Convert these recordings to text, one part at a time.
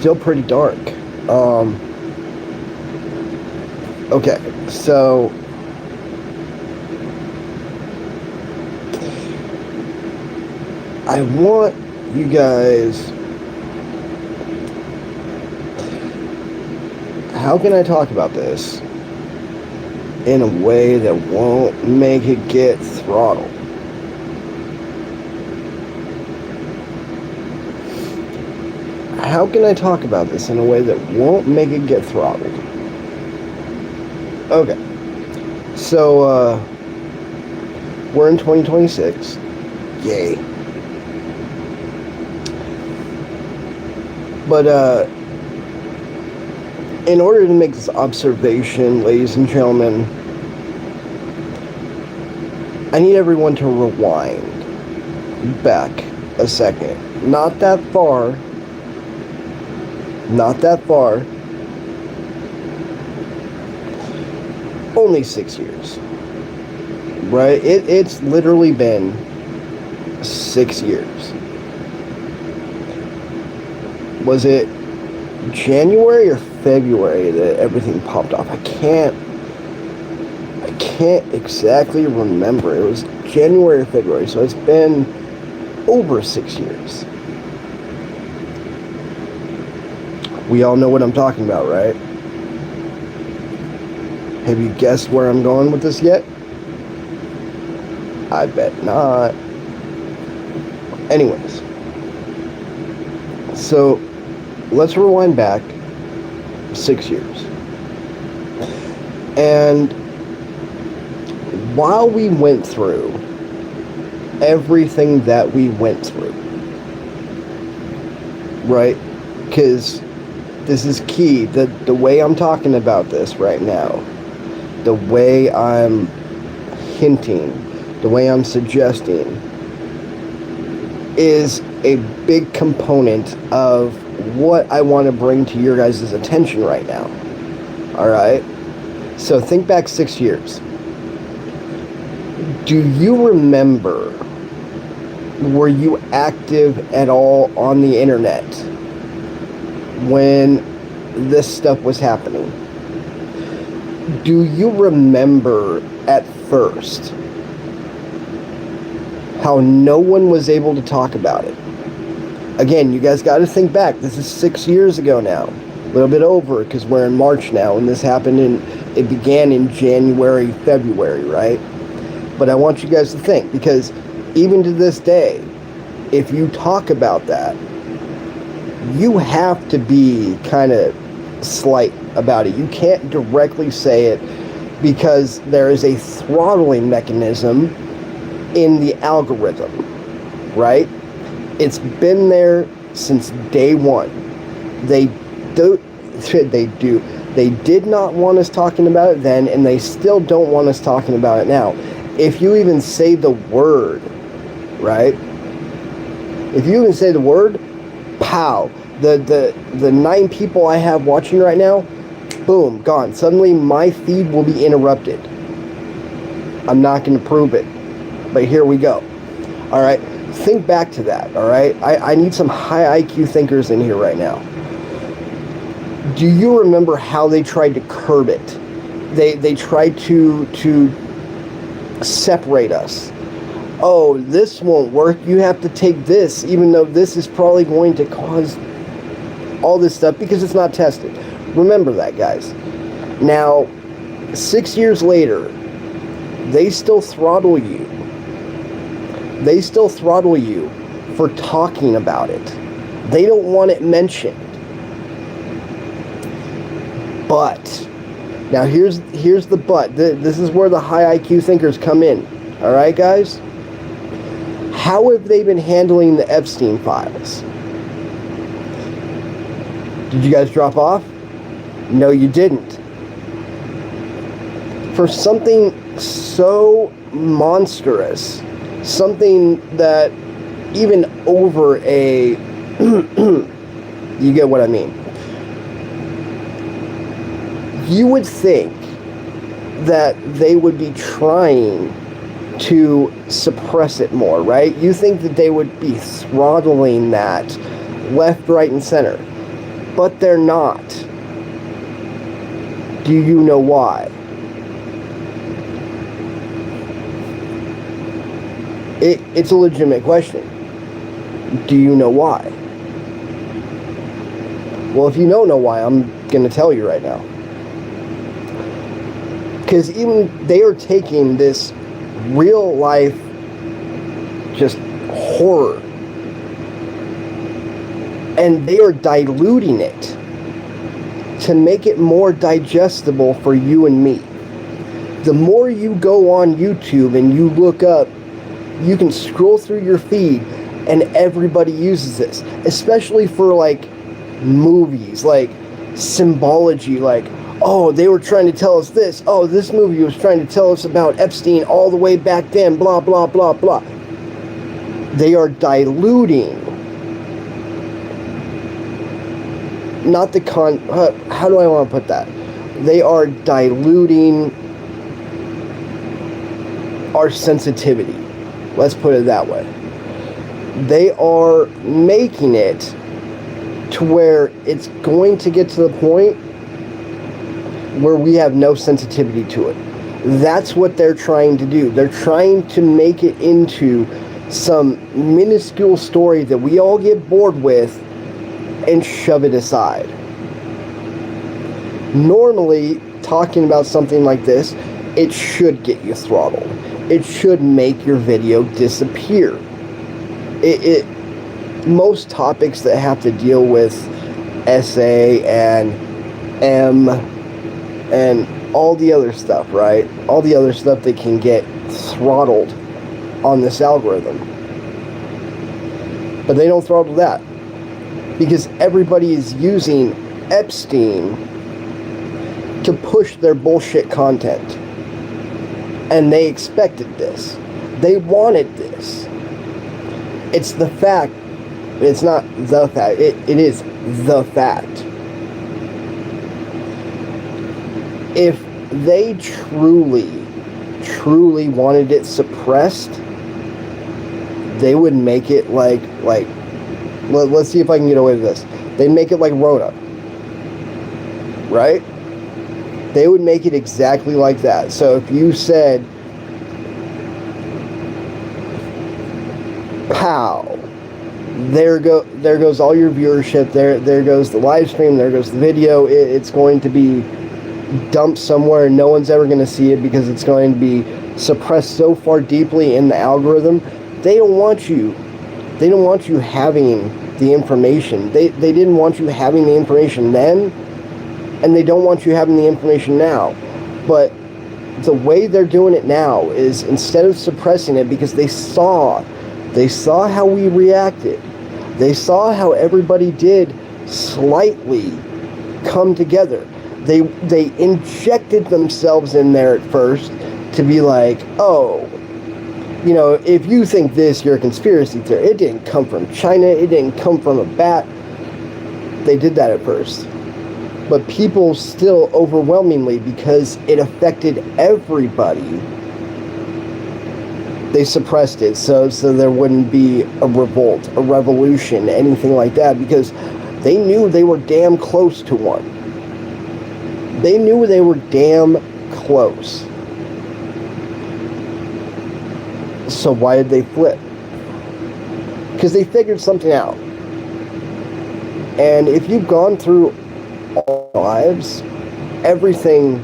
still pretty dark. Okay, so I want you guys. How can I talk about this in a way that won't make it get throttled? How can I talk about this in a way that won't make it get throttled? Okay. So, we're in 2026. Yay. But, in order to make this observation, ladies and gentlemen, I need everyone to rewind back a second. Not that far. Not that far. Only 6 years. Right? It's literally been 6 years. Was it January or February that everything popped off? I can't exactly remember. It was January or February, so it's been over 6 years. We all know what I'm talking about, right? Have you guessed where I'm going with this yet? I bet not. Anyways, so let's rewind back 6 years. And while we went through everything that we went through, right? Because this is key. The way I'm talking about this right now, the way I'm hinting, the way I'm suggesting, is a big component of what I want to bring to your guys' attention right now. Alright? So think back 6 years. Do you remember, were you active at all on the internet when this stuff was happening? Do you remember at first how no one was able to talk about it? Again, you guys got to think back. This is 6 years ago now. A little bit over, because we're in March now, and this happened it began in January, February, right? But I want you guys to think, because even to this day, if you talk about that, you have to be kind of slight about it. You can't directly say it, because there is a throttling mechanism in the algorithm, right? It's been there since day one. They did not want us talking about it then, and they still don't want us talking about it now. If you even say the word, right? If you even say the word, pow. The 9 people I have watching right now, boom, gone. Suddenly my feed will be interrupted. I'm not going to prove it, but here we go. All right, think back to that. All right, I need some high IQ thinkers in here right now. Do you remember how they tried to curb it? They tried to separate us. Oh, this won't work. You have to take this, even though this is probably going to cause all this stuff because it's not tested. Remember that, guys. Now, 6 years later, they still throttle you. They still throttle you for talking about it. They don't want it mentioned. But, now here's the but. This is where the high IQ thinkers come in. Alright, guys? How have they been handling the Epstein files? Did you guys drop off? No, you didn't. For something so monstrous, something that even over a... you get what I mean. You would think that they would be trying to suppress it more, right? You think that they would be throttling that left, right, and center. but they're not. Do you know why? It's a legitimate question. Do you know why? Well, if you don't know why, I'm going to tell you right now. Because even they are taking this real life just horror and they are diluting it to make it more digestible for you and me. The more you go on YouTube and you look up, you can scroll through your feed and everybody uses this, especially for like movies, like symbology, like, oh, they were trying to tell us this. Oh, this movie was trying to tell us about Epstein all the way back then, blah, blah, blah, blah. They are diluting, not the how do I want to put that? They are diluting our sensitivity. Let's put it that way. They are making it to where it's going to get to the point where we have no sensitivity to it. That's what they're trying to do. They're trying to make it into some minuscule story that we all get bored with and shove it aside. Normally, talking about something like this, it should get you throttled. It should make your video disappear. Most topics that have to deal with SA and M and all the other stuff, right? All the other stuff that can get throttled on this algorithm. But they don't throttle that because everybody is using Epstein to push their bullshit content. And they expected this. They wanted this. It's the fact. It's not the fact. It is the fact. If they truly wanted it suppressed, they would make it like let's see if I can get away with this. They'd make it like Rhoda. Right? They would make it exactly like that. So if you said, pow, there goes all your viewership, there goes the live stream, there goes the video, it's going to be dumped somewhere and no one's ever going to see it because it's going to be suppressed so far deeply in the algorithm. They don't want you having the information. They didn't want you having the information then, and they don't want you having the information now. But the way they're doing it now is instead of suppressing it, because they saw how we reacted. They saw how everybody did slightly come together. They injected themselves in there at first to be like, oh, you know, if you think this, you're a conspiracy theory. It didn't come from China. It didn't come from a bat. They did that at first. But people still overwhelmingly, because it affected everybody, they suppressed it so there wouldn't be a revolt, a revolution, anything like that, because they knew they were damn close to one. They knew they were damn close. So why did they flip? Because they figured something out. And if you've gone through all lives, everything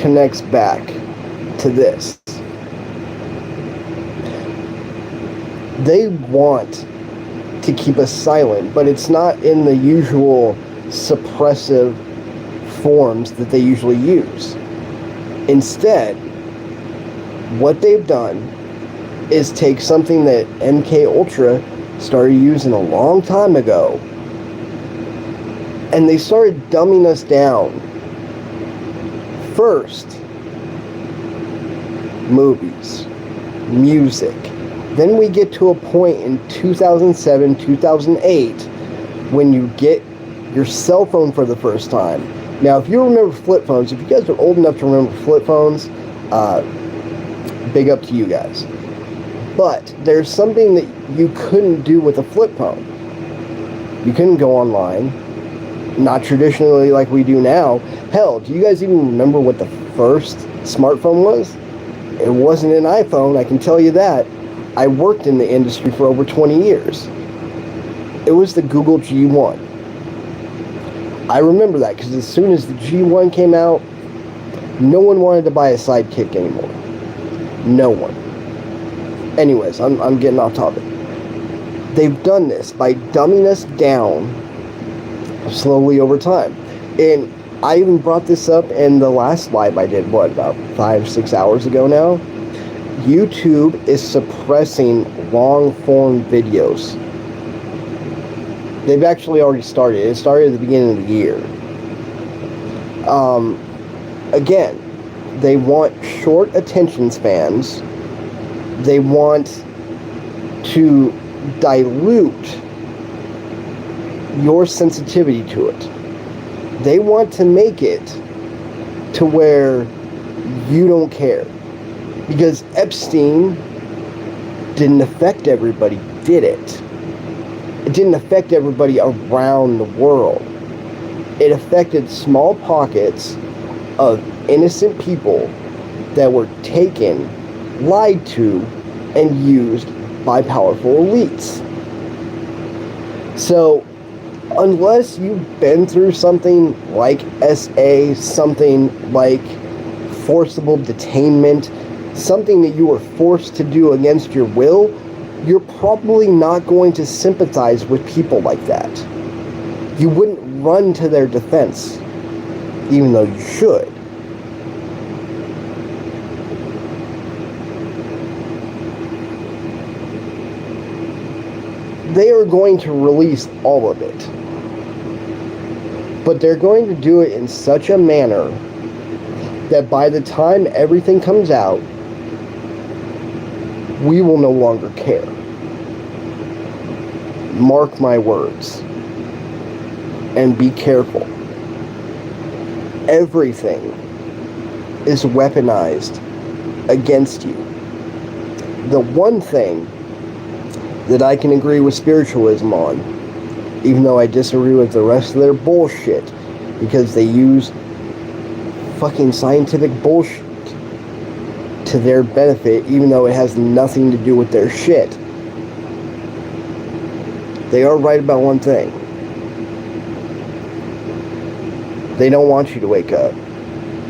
connects back to this. They want to keep us silent, but it's not in the usual suppressive forms that they usually use. Instead, what they've done is take something that MK Ultra started using a long time ago, and they started dumbing us down. First, movies, music. Then we get to a point in 2007, 2008, when you get your cell phone for the first time. Now, if you remember flip phones, if you guys are old enough to remember flip phones, big up to you guys. But there's something that you couldn't do with a flip phone. You couldn't go online. Not traditionally like we do now. Hell, do you guys even remember what the first smartphone was? It wasn't an iPhone, I can tell you that. I worked in the industry for over 20 years. It was the Google G1. I remember that because as soon as the G1 came out, no one wanted to buy a Sidekick anymore. No one. Anyways, I'm getting off topic. They've done this by dumbing us down slowly over time. And I even brought this up in the last live I did, about 5-6 hours ago now. YouTube is suppressing long-form videos. They've actually already started. It started at the beginning of the year. Again, they want short attention spans. They want to dilute your sensitivity to it. They want to make it to where you don't care. Because Epstein didn't affect everybody, did it? It didn't affect everybody around the world. It affected small pockets of innocent people that were taken, lied to, and used by powerful elites. So, unless you've been through something like SA, something like forcible detainment, something that you were forced to do against your will, you're probably not going to sympathize with people like that. You wouldn't run to their defense, even though you should. They are going to release all of it. But they're going to do it in such a manner that by the time everything comes out, we will no longer care. Mark my words. And be careful. Everything is weaponized against you. The one thing that I can agree with spiritualism on, even though I disagree with the rest of their bullshit, because they use fucking scientific bullshit to their benefit, even though it has nothing to do with their shit. They are right about one thing. They don't want you to wake up.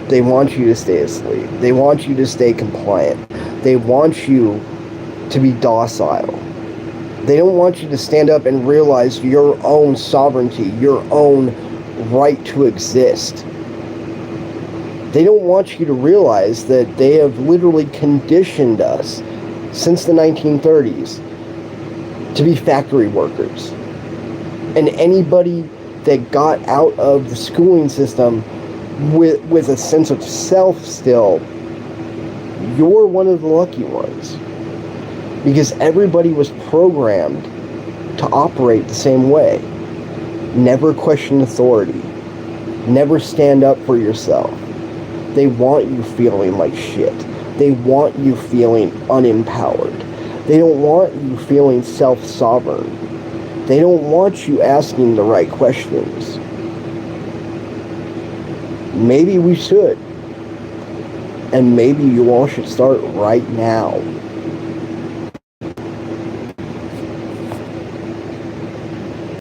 They want you to stay asleep. They want you to stay compliant. They want you to be docile. They don't want you to stand up and realize your own sovereignty, your own right to exist. They don't want you to realize that they have literally conditioned us since the 1930s to be factory workers. And anybody that got out of the schooling system with a sense of self still, you're one of the lucky ones. Because everybody was programmed to operate the same way. Never question authority. Never stand up for yourself. They want you feeling like shit. They want you feeling unempowered. They don't want you feeling self-sovereign. They don't want you asking the right questions. Maybe we should. And maybe you all should start right now.